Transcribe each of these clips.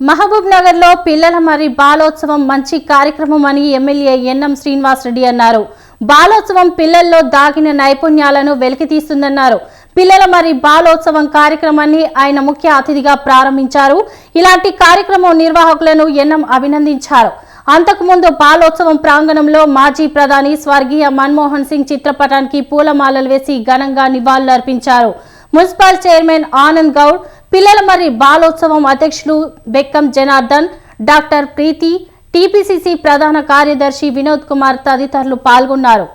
మహబూబ్ నగర్ లో పిల్లల మరి బాలోత్సవం మంచి కార్యక్రమం అని ఎమ్మెల్యే ఎన్ఎం శ్రీనివాస్ రెడ్డి అన్నారు. బాలోత్సవం పిల్లల్లో దాగిన నైపుణ్యాలను వెలికితీస్తుందన్నారు. పిల్లల మరి బాలోత్సవం కార్యక్రమాన్ని ఆయన ముఖ్య అతిథిగా ప్రారంభించారు. ఇలాంటి కార్యక్రమం నిర్వాహకులను ఎన్ఎం అభినందించారు. అంతకుముందు బాలోత్సవం ప్రాంగణంలో మాజీ ప్రధాని స్వర్గీయ మన్మోహన్ సింగ్ చిత్రపటానికి పూలమాలలు వేసి ఘనంగా నివాళులర్పించారు. మున్సిపల్ చైర్మన్ ఆనంద్ గౌడ్, పిల్లల మరి బాలోత్సవం అధ్యక్షులు బెక్కం జనార్దన్, డాక్టర్ ప్రీతి, టీపీసీసీ ప్రధాన కార్యదర్శి వినోద్ కుమార్ తదితరులు పాల్గొన్నారు.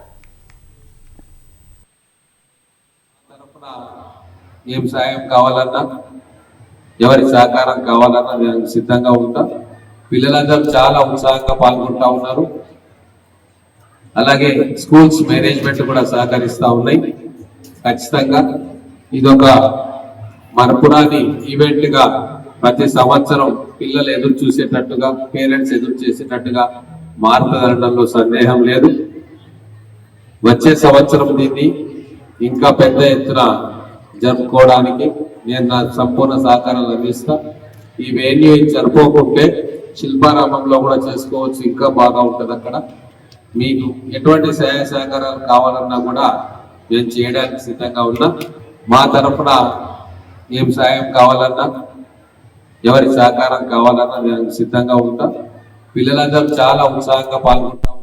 ఏం సాయం కావాలన్నా ఎవరి సహకారం కావాలన్నా నేను సిద్ధంగా ఉంటా. పిల్లలందరూ చాలా ఉత్సాహంగా పాల్గొంటా ఉన్నారు. అలాగే స్కూల్స్ మేనేజ్మెంట్ కూడా సహకరిస్తూ ఉన్నాయి. ఖచ్చితంగా ఇదొక మరపురాని ఈవెంట్ గా ప్రతి సంవత్సరం పిల్లలు ఎదురు చూసేటట్టుగా, పేరెంట్స్ ఎదురు చేసేటట్టుగా మారుతుందనడంలో సందేహం లేదు. వచ్చే సంవత్సరం దీన్ని ఇంకా పెద్ద ఎత్తున జరుపుకోవడానికి నేను నా సంపూర్ణ సహకారం అందిస్తా. ఈ వేన్యూ జరుపుకుంటే శిల్పారామంలో కూడా చేసుకోవచ్చు, ఇంకా బాగా ఉంటుంది. అక్కడ మీకు ఎటువంటి సహాయ సహకారాలు కావాలన్నా కూడా నేను చేయడానికి సిద్ధంగా ఉన్నా. మా తరఫున ఏం సాయం కావాలన్నా ఎవరి సహకారం కావాలన్నా నేను సిద్ధంగా ఉంటా. పిల్లలందరూ చాలా ఉత్సాహంగా పాల్గొంటాం.